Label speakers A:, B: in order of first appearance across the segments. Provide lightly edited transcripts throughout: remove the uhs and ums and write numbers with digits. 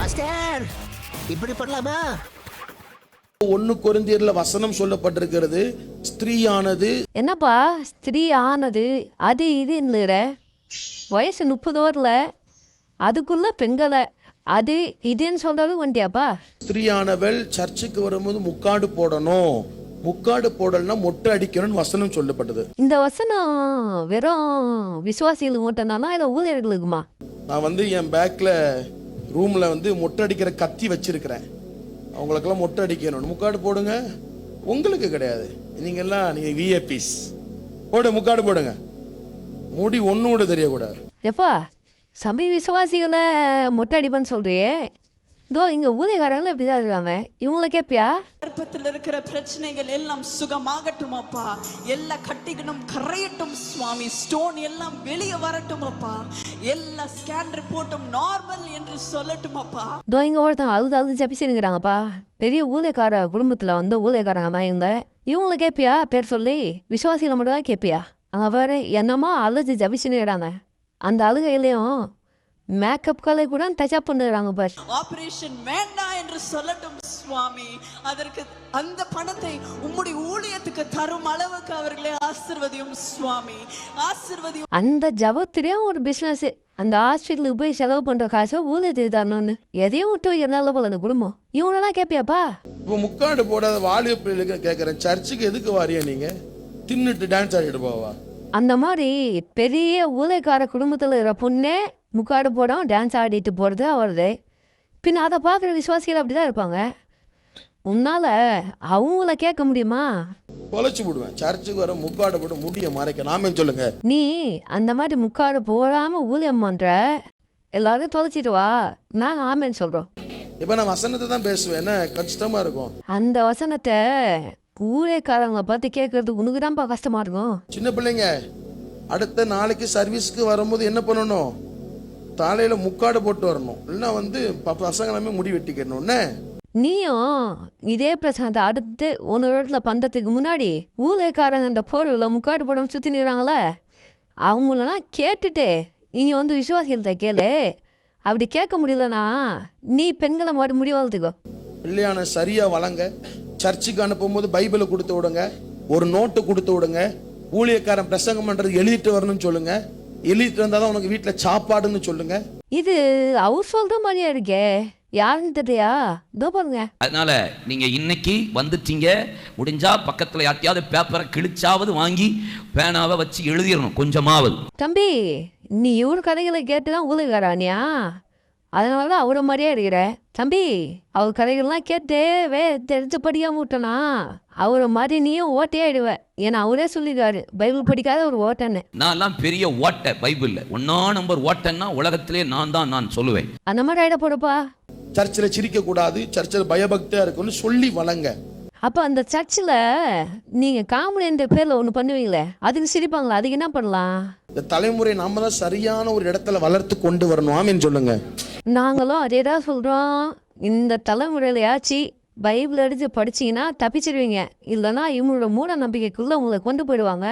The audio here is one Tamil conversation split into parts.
A: பாஸ்டர் இப்படி பண்ணலாமா?
B: 1 கொரிந்தியர்ல வசனம் சொல்லப்பட்டிருக்கிறது, ஸ்திரீயானது
C: என்னப்பா ஸ்திரீ ஆனது அது இதுன்னுற வயசு 30 வரல அதுக்குள்ள பெண்களை அது இதுன்னு சொல்றது வண்டியாப்பா?
B: ஸ்திரீயானவள் சர்ச்சுக்கு வரும்போது முக்காடு போடணும், முக்காடு போடலன்னா மொட்டை அடிக்கணும்னு வசனம் சொல்லப்பட்டது.
C: இந்த வசனம் வெறும் விசுவாசிகளுக்கு மட்டும்தானா இல்லை ஊழியர்களுக்குமா?
B: நான் என் பேக்ல ரூம்ல மொட்டை அடிக்கிற கத்தி வச்சிருக்கிறேன். அவங்களுக்கெல்லாம் மொட்டை அடிக்கணும், முக்காடு போடுங்க. உங்களுக்கு கிடையாது, நீங்க விஐபிஸ். முக்காடு போடுங்க, முடி ஒண்ணு கூட தெரியக்கூடாது.
C: எப்பா சபை விசுவாசிகளை மொட்டை அடிப்பான்னு சொல்றியே, இதோ இங்க ஊழியக்காரங்களும் இப்படிதான் இருக்காங்க. இவங்களை கேட்பியா?
D: கர்ப்பத்தில் இருக்கிற பிரச்சனைகள் எல்லாம் சுகமாகட்டும் அப்பா. எல்லா கட்டிகளும் கரையட்டும் சுவாமி. ஸ்டோன் எல்லாம் வெளியே வரட்டும் அப்பா. எல்லா ஸ்கேன் ரிப்போர்ட்டும் நார்மல் என்று சொல்லட்டும் அப்பா.
C: இதோ இங்க ஒருத்தன் அழுது ஜபிச்சுங்கிறாங்கப்பா. பெரிய ஊழியக்கார குடும்பத்துல ஊழியக்காரங்க தான் இவங்க. இவங்களை கேட்பியா? பேர் சொல்லி விசுவாசிகளை மட்டும் தான் கேட்பியா? அங்க வேற என்னமோ அழுது ஜபிச்சுங்கிறாங்க. அந்த அழுகையிலையும் மேக்கப் கலை கூட டச்சப் பண்ணுறாங்க பார்.
D: ஆபரேஷன் வேண்டாம் என்று சொல்லட்டும் சுவாமி. அதற்கு அந்த பணத்தை உம்முடைய ஊழியத்துக்கு தரும் அளவுக்கு அவர்களை ஆசீர்வதியும் சுவாமி, ஆசீர்வதியும்.
C: அந்த ஜபத்திலேயும் ஒரு பிஸ்னஸ். அந்த ஹாஸ்பிட்டலுக்கு போய் செலவு பண்ற காசை ஊழியத்துக்கு தரணும்னு எதையும் விட்டு என்னால போல அந்த குடும்பம். இவங்களெல்லாம் கேட்பியாப்பா?
B: இப்போ முக்காடு போடாத வாலிப பிள்ளைகளுக்கு கேட்கறேன், சர்ச்சுக்கு எதுக்கு வாரியா? நீங்க தின்னுட்டு டான்ஸ் ஆடிட்டு போவா?
C: அந்த மாதிரி பெரிய ஊழியக்கார குடும்பத்தில் இருக்கிற பொண்ணே முக்காடு போடாமல் டான்ஸ் ஆடிட்டு போகிறது அவரது. பின்ன அதை பார்க்குற விசுவாசிகள் அப்படி தான் இருப்பாங்க. உன்னால் அவங்கள கேட்க முடியுமா?
B: பொழைச்சி விடுவேன். சர்ச்சுக்கு வர முக்காடு போட்டு முடிய மறைக்க நாமே சொல்லுங்க.
C: நீ அந்த மாதிரி முக்காடு போடாமல் ஊழியம் பண்ணுற எல்லாரும் தொலைச்சிட்டு வா, நாங்கள் ஆமேன்னு சொல்கிறோம்.
B: இப்போ நான் வசனத்தை தான் பேசுவேன், என்ன கஷ்டமாக இருக்கும்.
C: அந்த வசனத்தை ஊழியக்காரங்களை பார்த்து கேட்கறது உனக்கு தான்ப்பா கஷ்டமா இருக்கும்.
B: சின்ன பிள்ளைங்க அடுத்த நாளைக்கு சர்வீஸ்க்கு வரும்போது என்ன பண்ணணும்? தலையில முக்காடு போட்டு வரணும், இல்லைன்னா பசங்க எல்லாமே முடி வெட்டிக்கணும்னு.
C: நீயும் இதே பிரச்சனை அடுத்து ஒன்று இடத்துல பண்றதுக்கு முன்னாடி ஊழியக்காரங்க இந்த பொருளில் முக்காடு போடாமல் சுற்றி நிற்கிறாங்களே, அவங்களெல்லாம் கேட்டுட்டு இனி விசுவாசிகள்கிட்ட கேளு. அப்படி கேட்க முடியலன்னா நீ பெண்களை மாதிரி முடிவாளத்துக்கோ.
B: பிள்ளையான சரியா வளங்க. சர்ச்சுக்கு அனுப்பும் போது பைபிளை கொடுத்து விடுங்க, ஒரு நோட்டு கொடுத்து விடுங்க. ஊழியக்காரன் பிரசங்கம் பண்றது எழுதிட்டு வரணும்னு சொல்லுங்க. எழுதிட்டு வந்தாதான் உனக்கு வீட்டுல சாப்பாடுன்னு சொல்லுங்க.
C: இது அவர் சொல்ற மாதிரியா இருக்கே, யாருன்னு தெரியா? இதோ பாருங்க.
E: அதனால நீங்க இன்னைக்கு வந்துட்டீங்க, முடிஞ்சா பக்கத்துல யார்ட்டையாவது பேப்பரை கிழிச்சாவது வாங்கி பேனாவை வச்சு எழுதிடணும் கொஞ்சமாவது.
C: தம்பி நீ இவரு கதைகளை கேட்டுதான் ஊழியக்காரானியா? அதனால தான் அவரை மாதிரியே இருக்கிற தம்பி. அவர் கதைகள்லாம் கேட்டு தெரிஞ்சபடியாக விட்டனா அவரை மாதிரி நீயும் ஓட்டையே ஆயிடுவ. ஏன்னா அவரே சொல்லிடுவாரு பைபிள் படிக்காத ஒரு ஓட்டன்னு.
E: நான் எல்லாம் பெரிய ஓட்டை பைபிள்ல 1 நம்பர் ஓட்டன்னா உலகத்திலே நான் சொல்லுவேன்.
C: அந்த மாதிரி ஆயிட போறப்பா.
B: சர்ச்சில் சிரிக்க கூடாது, சர்ச்சில் பயபக்தியா இருக்குன்னு சொல்லி வளங்க.
C: அப்போ அந்த சர்ச்சில் நீங்கள் காமெடின்ற பேரில் ஒன்று பண்ணுவீங்களே, அதுக்கு சிரிப்பாங்களா? அதுக்கு என்ன பண்ணலாம்?
B: இந்த தலைமுறை நாம தான் சரியான ஒரு இடத்துல வளர்த்து கொண்டு வரணும். ஆமேன்னு சொல்லுங்க.
C: நாங்களும் அதே தான் சொல்கிறோம். இந்த தலைமுறையிலையாச்சு பைபிள் எடுத்து படிச்சிங்கன்னா தப்பிச்சிருவீங்க, இல்லைன்னா இவங்களோட மூட நம்பிக்கைக்குள்ளே உங்களை கொண்டு போயிடுவாங்க.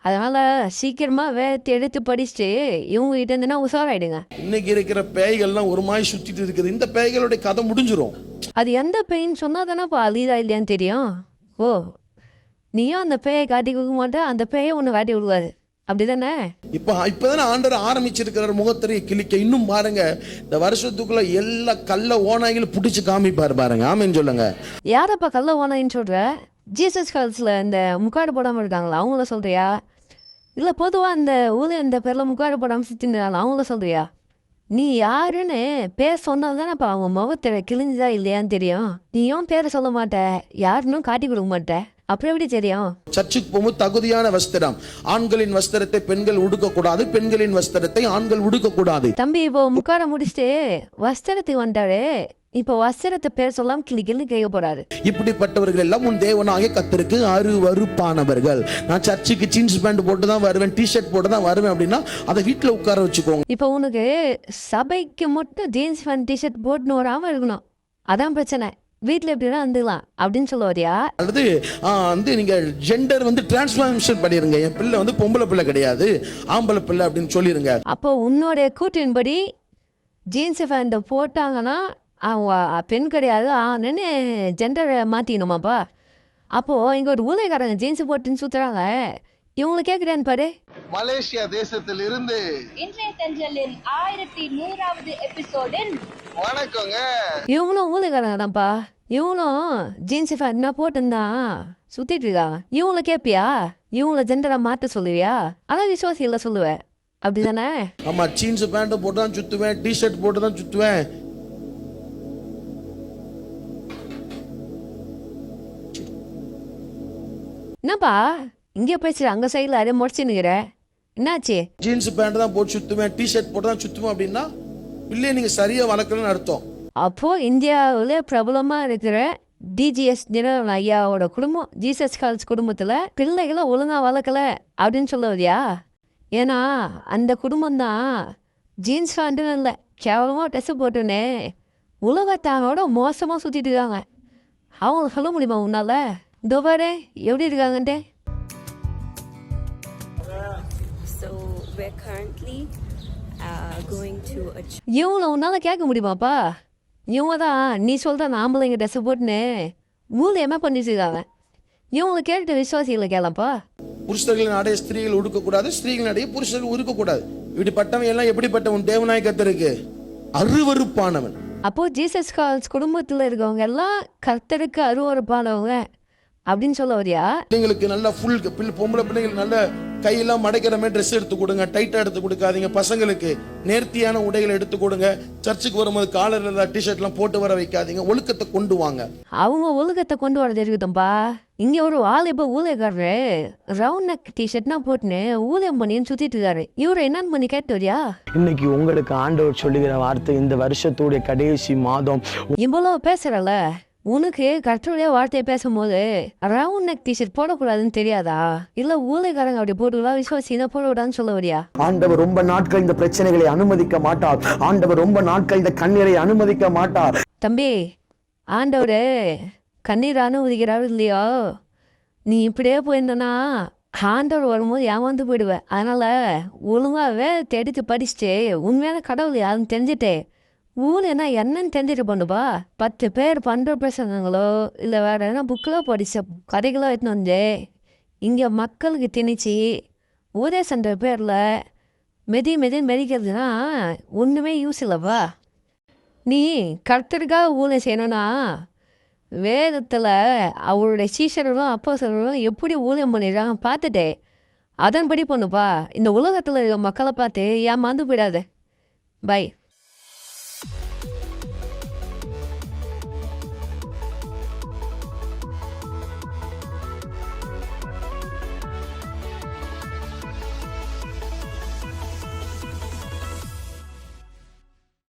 C: அதனால் சீக்கிரமாக வேலை எடுத்து படிச்சுட்டு இவங்க கிட்ட இருந்துன்னா உஷாராயிடுங்க.
B: இன்னைக்கு இருக்கிற பேய்கள்லாம் ஒரு மாதிரி சுற்றிட்டு இருக்குது. இந்த பேய்களுடைய கதை முடிஞ்சிடும்.
C: அது எந்த பேயின்னு சொன்னால் தானேப்பா அழிதா இல்லையான்னு தெரியும். ஓ நீயும் அந்த பேயை காட்டி கொடுக்க மாட்டேன், அந்த பேயை ஒன்று காட்டி விடுவாரு, அப்படிதானே?
B: இப்பதானே ஆண்டவர் ஆரம்பிச்சிருக்கிற முகத்திரையை கிழிக்க. இன்னும் பாருங்க, இந்த வருஷத்துக்குள்ள எல்லா கள்ள ஓனாய்களும் பிடிச்சி காமிப்பாரு பாருங்க. ஆமேன்னு சொல்லுங்க.
C: யாரப்பா கள்ள ஓனாயின்னு சொல்ற? ஜீசஸ் காலத்தில் இந்த முக்காடு போடாமல் இருக்காங்களா அவங்கள சொல்றியா? இல்லை பொதுவாக அந்த ஊரில் இந்த பேரில் முக்காடு போடாமல் சுற்றினாலும் அவங்கள சொல்றியா? நீ யாருன்னு பேர் சொன்னால் தானேப்பா அவங்க முகத்திரை கிழிஞ்சுதா இல்லையான்னு தெரியும். நீயும் பேரை சொல்ல மாட்ட, யாருன்னு காட்டி கொடுக்க மாட்டேன், அப்புறம் எப்படி தெரியும்?
B: சர்ச்சுக்கு போகும்போது தகுதியான வஸ்திரம். ஆண்களின் வஸ்திரத்தை பெண்கள் உடுக்கக்கூடாது, பெண்களின் வஸ்திரத்தை ஆண்கள் உடுக்கக்கூடாது.
C: தம்பி இப்போ முக்காட முடிச்சுட்டு வஸ்திரத்துக்கு வந்தாரு, இப்போ வஸ்திரத்தை பேர் சொல்லாம கிளிக்கிள்னு கேட்க போறாரு.
B: இப்படிப்பட்டவர்கள் எல்லாம் உன் தேவனாகிய கர்த்தருக்கு அருவருப்பானவர்கள். நான் சர்ச்சுக்கு ஜீன்ஸ் பேண்ட் போட்டு தான் வருவேன், டிஷர்ட் போட்டு தான் வருவேன் அப்படின்னா அதை வீட்டில் உட்கார வச்சுக்கோங்க.
C: இப்போ உனக்கு சபைக்கு மட்டும் ஜீன்ஸ் பேண்ட் டிஷர்ட் போட்டுன்னு வராமல் இருக்கணும், அதான் பிரச்சனை. வீட்டில் எப்படின்னா வந்துக்கலாம் அப்படின்னு சொல்ல வரியா?
B: அல்லது நீங்க ஜெண்டர் டிரான்ஸ்ஃபார்மேஷன் பண்ணிருங்க. என் பிள்ளை பொம்பளை பிள்ளை கிடையாது, ஆம்பளை பிள்ளை அப்படின்னு சொல்லிருங்க.
C: அப்போ உன்னோட கூற்றின்படி ஜீன்ஸு பேண்ட்டை போட்டாங்கன்னா அவங்க பெண் கிடையாது ஆணுன்னு ஜெண்டரை மாற்றிக்கணுமாப்பா. அப்போது இங்கே ஒரு ஊழியக்காரங்க ஜீன்ஸு போட்டுன்னு சுற்றுறாங்க, இவங்களை கேட்குறேன்னு பாரு.
F: மலேசியா தேசத்தில் இருந்து
G: இன்றைய தென்றலின் 1100வது எபிசோடில்
F: வணக்கங்க.
C: இவங்களும் ஊழியக்காரங்க தான்ப்பா. இவங்களும் ஜீன்ஸு பேண்ட்னா போட்டுந்தான் சுற்றிட்டு இருக்காங்க. இவங்கள கேட்பியா? இவங்கள ஜெண்டரை மாற்ற சொல்லுவியா? அதான் விசுவாசிகளை சொல்லுவேன், அப்படி தானே?
B: ஆமா, ஜீன்ஸ் பேண்ட் போட்டு தான் சுத்துவேன், டிஷர்ட் போட்டு தான் சுத்துவேன்.
C: என்னப்பா இங்கே பேசுகிற அங்கே சைடில் அதே முடிச்சுன்னுக்கிற, என்னாச்சு?
B: ஜீன்ஸ் பேண்ட் தான் போட்டு சுத்துவேன், டிஷர்ட் போட்டு தான் சுத்துவேன் அப்படின்னா இல்லையே நீங்க சரியா வளர்க்கலன்னு அர்த்தம்.
C: அப்போது இந்தியாவில் பிரபலமாக இருக்கிற டிஜிஎஸ் நிறுவன ஐயாவோட குடும்பம் ஜீசஸ் கால்ஸ் குடும்பத்தில் பிள்ளைகளை ஒழுங்காக வளர்க்கல அப்படின்னு சொல்ல வரியா? ஏன்னா அந்த குடும்பம் தான் ஜீன்ஸ் பேண்ட்டும் இல்லை, கேவலமாக ட்ரெஸ்ஸு போட்டுன்னு உலகத்தானோட மோசமாக சுற்றிட்டு இருக்காங்க. அவங்க சொல்ல முடியுமா உன்னால? இதோ பாரு எப்படி இருக்காங்கன்ட்டு.
H: So we're currently going to a
C: இவங்கள உன்னால் கேட்க முடியுமாப்பா? இவங்க தான் நீ சொல்கிற ஆம்பளைங்க ட்ரெஸ்ஸு போட்டுன்னு ஊழியமாக பண்ணிட்டு இருக்காங்க. இவங்களை கேட்டு விசுவாசிகளை கேளப்பா.
B: புருஷர்களின் ஆடைய ஸ்திரீகள் உடுக்கக்கூடாது, ஸ்திரீகளின் ஆடைய புருஷர்கள் உடுக்கக்கூடாது. இப்படிப்பட்டவன் எல்லாம் எப்படிப்பட்டவன்? தேவனாய் கர்த்தருக்கு அருவருப்பானவன்.
C: அப்போது ஜீசஸ் கால்ஸ் குடும்பத்தில் இருக்கவங்க எல்லாம் கர்த்தருக்கு அருவருப்பானவங்க அப்படின்னு சொல்ல வரியா?
B: பிள்ளைங்களுக்கு நல்லா ஃபுல் பொம்பளை பிள்ளைங்களுக்கு நல்ல கையெல்லாம் மடைக்கிற மாதிரி ட்ரெஸ் எடுத்து கொடுங்க, டைட்டாக எடுத்து கொடுக்காதீங்க. பசங்களுக்கு நேர்த்தியான உடைகளை எடுத்து கொடுங்க. சர்ச்சுக்கு வரும்போது காலர் டிஷர்ட்லாம் போட்டு வர வைக்காதீங்க. ஒழுக்கத்தை கொண்டு வாங்க.
C: அவங்க ஒழுக்கத்தை கொண்டு வரது இருக்குதும்பா. இங்கே ஒரு ஆள் இப்போ ஊழியக்காரரு ரவுண்ட் நெக் டிஷர்ட்னா போட்டுன்னு ஊழியம் பண்ணின்னு சுற்றிட்டு இருக்காரு. இவரை என்னன்னு பண்ணி கேட்டு வரியா?
I: இன்னைக்கு உங்களுக்கு ஆண்டவர் சொல்லுகிற வார்த்தை, இந்த வருஷத்துடைய கடைசி மாதம்
C: இவ்வளோ பேசுறல, உனக்கு கர்த்தருடைய வார்த்தையை பேசும்போது ரவுண்ட் நெக் டிஷர்ட் போடக்கூடாதுன்னு தெரியாதா? இல்லை ஊழியக்காரங்க அப்படி போட்டுக்கலாம் விசுவாசினா போடக்கூடாதுன்னு சொல்ல வரியா?
I: ஆண்டவர் ரொம்ப நாட்கள் இந்த பிரச்சனைகளை அனுமதிக்க மாட்டார். ஆண்டவர் ரொம்ப நாட்கள் இந்த கண்ணீரை அனுமதிக்க மாட்டார்.
C: தம்பி, ஆண்டவர் கண்ணீர் அனுமதிக்கிறாரு இல்லையோ, நீ இப்படியே போயிருந்தனா ஆண்டவர் வரும்போது ஏமாந்து போயிடுவேன். அதனால் ஒழுங்காகவே எடுத்து படிச்சுட்டு உண்மையான கடவுள் யாருன்னு தெரிஞ்சுட்டு ஊழனா என்னன்னு தெரிஞ்சுட்டு பண்ணுப்பா. 10 பேர் பண்ணுற பிரசங்கங்களோ இல்லை வேறு எதனா புக்கில் படித்த கதைகளோ எடுத்துன்னு வந்து இங்கே மக்களுக்கு திணிச்சு ஒரே சண்டை பேரில் மெதின்னு மெதிக்கிறதுனா ஒன்றுமே யூஸ் இல்லைப்பா. நீ கர்த்தருக்காக ஊழியம் செய்யணும்னா வேதத்தில் அவருடைய சீஷர்களும் அப்போஸ்தலர்களும் எப்படி ஊழியம் பண்ணிடுறாங்க பார்த்துட்டே அதன்படி பண்ணுப்பா. இந்த உலகத்தில் இருக்க மக்களை பார்த்து ஏமாந்து போயிடாத. பை.